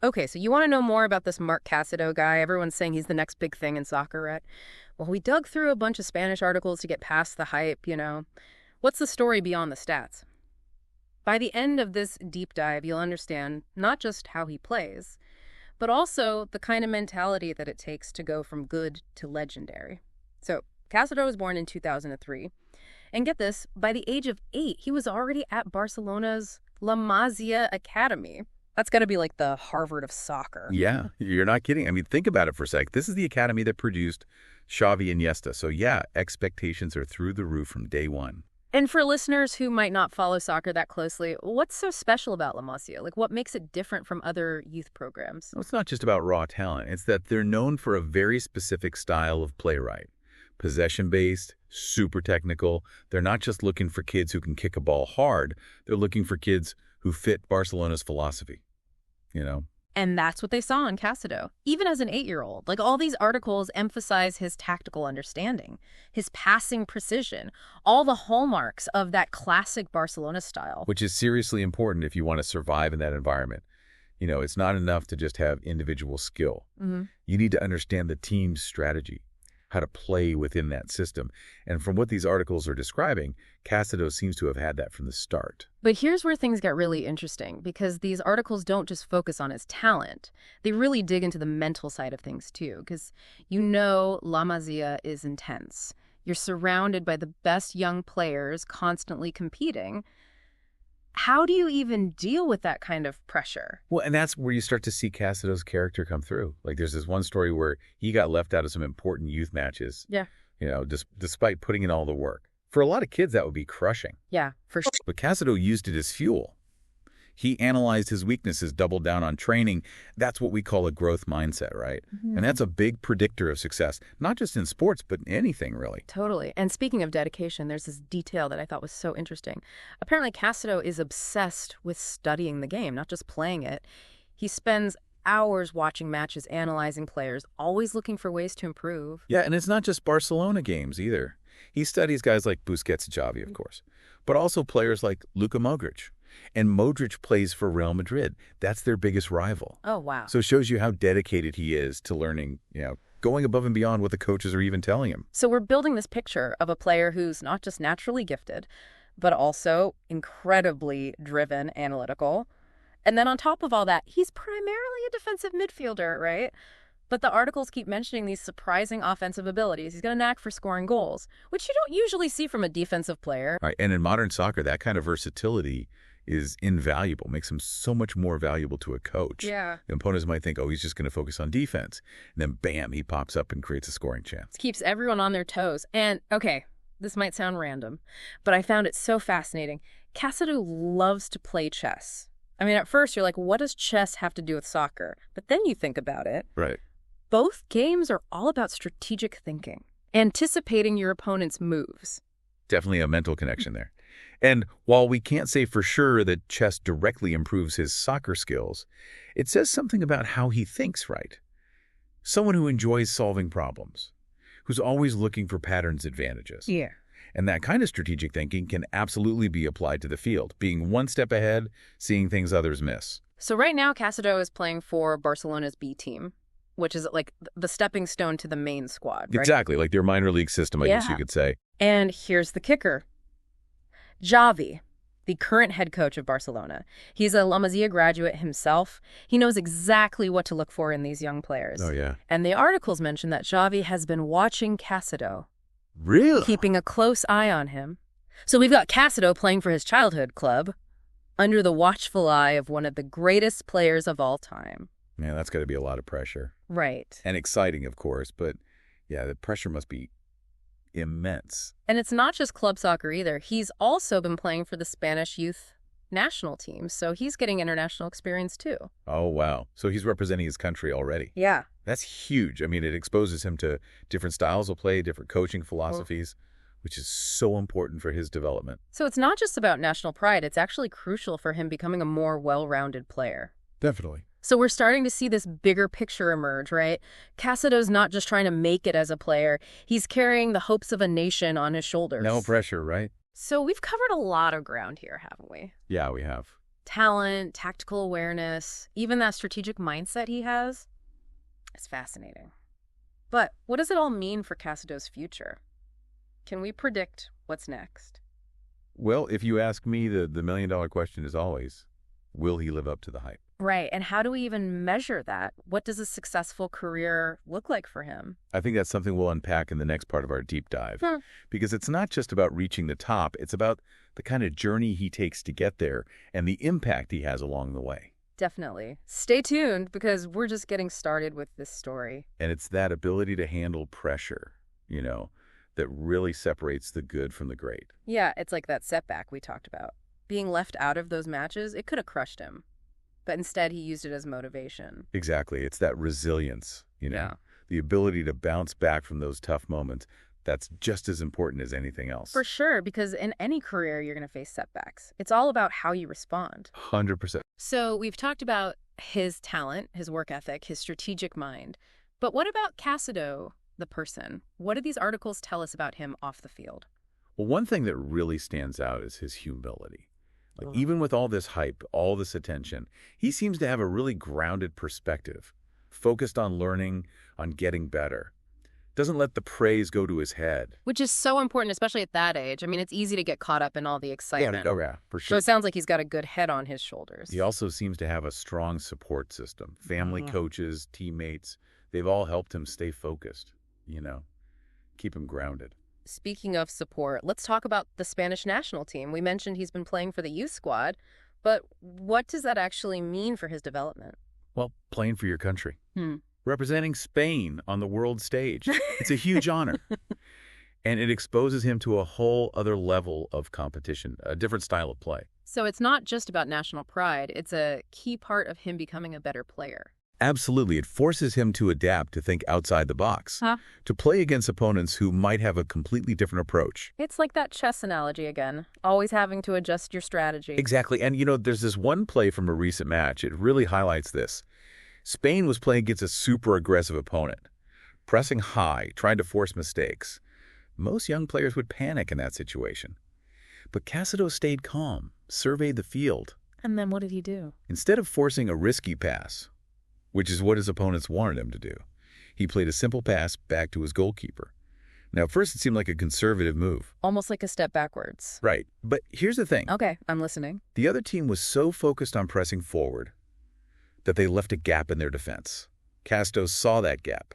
Okay, so you want to know more about this Marc Casadó guy? Everyone's saying he's the next big thing in soccer, right? Well, we dug through a bunch of Spanish articles to get past the hype. What's the story beyond the stats? By the end of this deep dive, you'll understand not just how he plays, but also the kind of mentality that it takes to go from good to legendary. So, Casadó was born in 2003. And get this, by the age of 8, he was already at Barcelona's La Masia Academy. That's got to be like the Harvard of soccer. Yeah, you're not kidding. I mean, think about it for a sec. This is the academy that produced Xavi and Iniesta. So yeah, expectations are through the roof from day one. And for listeners who might not follow soccer that closely, what's so special about La Masia? Like, what makes it different from other youth programs? Well, it's not just about raw talent. It's that they're known for a very specific style of play, right? Possession-based, super technical. They're not just looking for kids who can kick a ball hard. They're looking for kids who fit Barcelona's philosophy. And that's what they saw in Casadó, even as an 8-year-old. Like, all these articles emphasize his tactical understanding, his passing precision, all the hallmarks of that classic Barcelona style. Which is seriously important if you want to survive in that environment. It's not enough to just have individual skill. You need to understand the team's strategy, how to play within that system. And from what these articles are describing, Casadó seems to have had that from the start. But here's where things get really interesting, because these articles don't just focus on his talent. They really dig into the mental side of things, too, because La Masia is intense. You're surrounded by the best young players constantly competing. How do you even deal with that kind of pressure? Well, and that's where you start to see Casadó's character come through. Like, there's this one story where he got left out of some important youth matches. Yeah. Despite putting in all the work. For a lot of kids, that would be crushing. Yeah, for sure. But Casadó used it as fuel. He analyzed his weaknesses, doubled down on training. That's what we call a growth mindset, right? And that's a big predictor of success, not just in sports, but in anything, really. Totally. And speaking of dedication, there's this detail that I thought was so interesting. Apparently, Casadó is obsessed with studying the game, not just playing it. He spends hours watching matches, analyzing players, always looking for ways to improve. Yeah, and it's not just Barcelona games either. He studies guys like Busquets and Xavi, of course, but also players like Luka Modric. And Modric plays for Real Madrid. That's their biggest rival. Oh, wow. So it shows you how dedicated he is to learning, going above and beyond what the coaches are even telling him. So we're building this picture of a player who's not just naturally gifted, but also incredibly driven, analytical. And then on top of all that, he's primarily a defensive midfielder, right? But the articles keep mentioning these surprising offensive abilities. He's got a knack for scoring goals, which you don't usually see from a defensive player. Right. And in modern soccer, that kind of versatility is invaluable, makes him so much more valuable to a coach. Yeah. The opponents might think, he's just going to focus on defense. And then, bam, he pops up and creates a scoring chance. Keeps everyone on their toes. And, okay, this might sound random, but I found it so fascinating. Casadó loves to play chess. I mean, at first, you're like, what does chess have to do with soccer? But then you think about it. Right. Both games are all about strategic thinking, anticipating your opponent's moves. Definitely a mental connection there. And while we can't say for sure that chess directly improves his soccer skills, it says something about how he thinks, right? Someone who enjoys solving problems, who's always looking for patterns advantages. Yeah. And that kind of strategic thinking can absolutely be applied to the field, being one step ahead, seeing things others miss. So right now, Casadó is playing for Barcelona's B team, which is like the stepping stone to the main squad, right? Exactly, like their minor league system, I guess you could say. And here's the kicker. Xavi, the current head coach of Barcelona. He's a La Masia graduate himself. He knows exactly what to look for in these young players. Oh, yeah. And the articles mention that Xavi has been watching Casadó. Really? Keeping a close eye on him. So we've got Casadó playing for his childhood club under the watchful eye of one of the greatest players of all time. Man, that's got to be a lot of pressure. Right. And exciting, of course, but yeah, the pressure must be immense. And it's not just club soccer either. He's also been playing for the Spanish youth national team, so he's getting international experience too. Oh, wow. So he's representing his country already. Yeah. That's huge. I mean, it exposes him to different styles of play, different coaching philosophies, which is so important for his development. So it's not just about national pride. It's actually crucial for him becoming a more well-rounded player. Definitely. So we're starting to see this bigger picture emerge, right? Casadó's not just trying to make it as a player. He's carrying the hopes of a nation on his shoulders. No pressure, right? So we've covered a lot of ground here, haven't we? Yeah, we have. talent, tactical awareness, even that strategic mindset he has. It's fascinating. But what does it all mean for Casadó's future? Can we predict what's next? Well, if you ask me, the million-dollar question is always, will he live up to the hype? Right. And how do we even measure that? What does a successful career look like for him? I think that's something we'll unpack in the next part of our deep dive. Because it's not just about reaching the top, it's about the kind of journey he takes to get there and the impact he has along the way. Definitely. Stay tuned because we're just getting started with this story. And it's that ability to handle pressure, that really separates the good from the great. Yeah, it's like that setback we talked about. Being left out of those matches, it could have crushed him. But instead, he used it as motivation. Exactly. It's that resilience, Yeah. the ability to bounce back from those tough moments. That's just as important as anything else. For sure, because in any career, you're going to face setbacks. It's all about how you respond. 100%. So we've talked about his talent, his work ethic, his strategic mind. But what about Casadó, the person? What do these articles tell us about him off the field? Well, one thing that really stands out is his humility. Even with all this hype, all this attention, he seems to have a really grounded perspective, focused on learning, on getting better. Doesn't let the praise go to his head. Which is so important, especially at that age. I mean, it's easy to get caught up in all the excitement. Yeah, for So sure. it sounds like he's got a good head on his shoulders. He also seems to have a strong support system. Family, coaches, teammates, they've all helped him stay focused, keep him grounded. Speaking of support, let's talk about the Spanish national team. We mentioned he's been playing for the youth squad, but what does that actually mean for his development? Well, playing for your country. Representing Spain on the world stage. It's a huge honor. And it exposes him to a whole other level of competition, a different style of play. So it's not just about national pride. It's a key part of him becoming a better player. Absolutely. It forces him to adapt, to think outside the box, to play against opponents who might have a completely different approach. It's like that chess analogy again, always having to adjust your strategy. Exactly. And, there's this one play from a recent match. It really highlights this. Spain was playing against a super aggressive opponent, pressing high, trying to force mistakes. Most young players would panic in that situation. But Casadó stayed calm, surveyed the field. And then what did he do? Instead of forcing a risky pass, which is what his opponents wanted him to do, he played a simple pass back to his goalkeeper. Now, at first it seemed like a conservative move. Almost like a step backwards. Right. But here's the thing. Okay, I'm listening. The other team was so focused on pressing forward that they left a gap in their defense. Casadó saw that gap.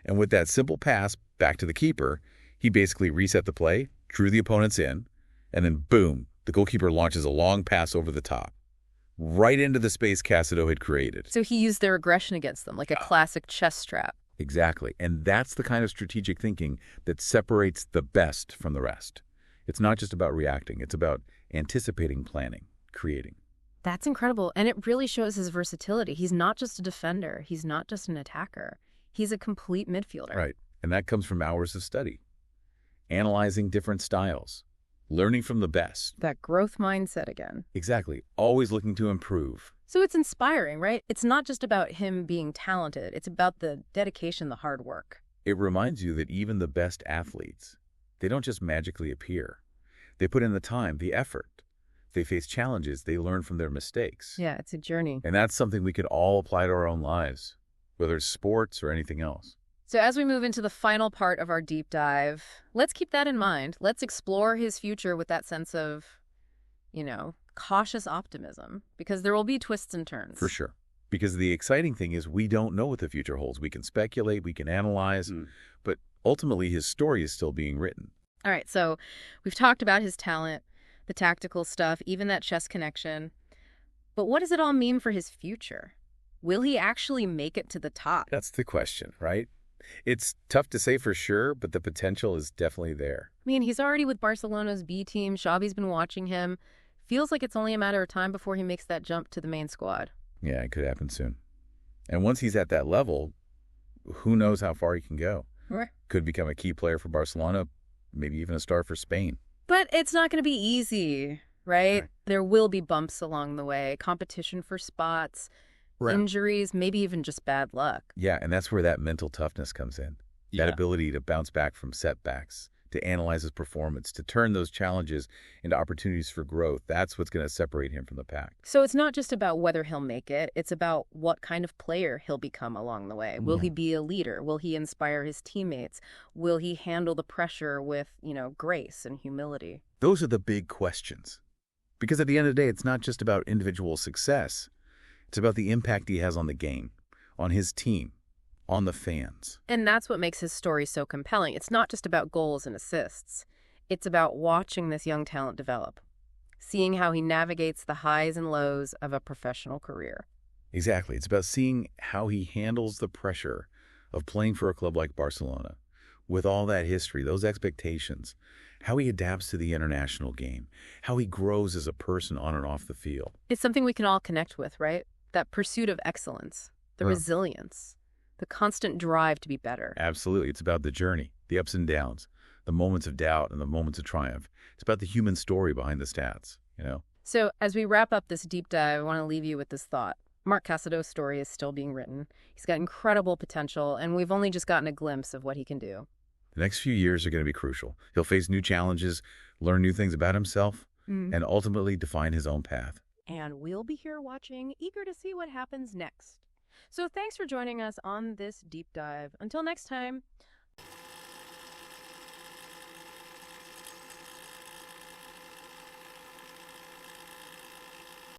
And with that simple pass back to the keeper, he basically reset the play, drew the opponents in, and then boom, the goalkeeper launches a long pass over the top, right into the space Casadó had created. So he used their aggression against them, like a classic chess trap. Exactly. And that's the kind of strategic thinking that separates the best from the rest. It's not just about reacting. It's about anticipating, planning, creating. That's incredible. And it really shows his versatility. He's not just a defender. He's not just an attacker. He's a complete midfielder. Right. And that comes from hours of study, analyzing different styles, learning from the best. That growth mindset again. Exactly. Always looking to improve. So it's inspiring, right? It's not just about him being talented. It's about the dedication, the hard work. It reminds you that even the best athletes, they don't just magically appear. They put in the time, the effort. They face challenges. They learn from their mistakes. Yeah, it's a journey. And that's something we could all apply to our own lives, whether it's sports or anything else. So as we move into the final part of our deep dive, let's keep that in mind. Let's explore his future with that sense of, cautious optimism, because there will be twists and turns. For sure. Because the exciting thing is we don't know what the future holds. We can speculate, we can analyze, but ultimately his story is still being written. All right, so we've talked about his talent, the tactical stuff, even that chess connection. But what does it all mean for his future? Will he actually make it to the top? That's the question, right? It's tough to say for sure, but the potential is definitely there. I mean, he's already with Barcelona's B team. Xavi's been watching him. Feels like it's only a matter of time before he makes that jump to the main squad. Yeah, it could happen soon. And once he's at that level, who knows how far he can go. Right. Could become a key player for Barcelona, maybe even a star for Spain. But it's not going to be easy, right? There will be bumps along the way, competition for spots, injuries, maybe even just bad luck. Yeah, and that's where that mental toughness comes in. That ability to bounce back from setbacks, to analyze his performance, to turn those challenges into opportunities for growth. That's what's going to separate him from the pack. So it's not just about whether he'll make it. It's about what kind of player he'll become along the way. Will he be a leader? Will he inspire his teammates? Will he handle the pressure with, grace and humility? Those are the big questions. Because at the end of the day, it's not just about individual success. It's about the impact he has on the game, on his team, on the fans. And that's what makes his story so compelling. It's not just about goals and assists. It's about watching this young talent develop, seeing how he navigates the highs and lows of a professional career. Exactly. It's about seeing how he handles the pressure of playing for a club like Barcelona, with all that history, those expectations, how he adapts to the international game, how he grows as a person on and off the field. It's something we can all connect with, right? That pursuit of excellence, the resilience, the constant drive to be better. Absolutely. It's about the journey, the ups and downs, the moments of doubt and the moments of triumph. It's about the human story behind the stats, So as we wrap up this deep dive, I want to leave you with this thought. Marc Casadó's story is still being written. He's got incredible potential, and we've only just gotten a glimpse of what he can do. The next few years are going to be crucial. He'll face new challenges, learn new things about himself, and ultimately define his own path. And we'll be here watching, eager to see what happens next. So thanks for joining us on this deep dive. Until next time,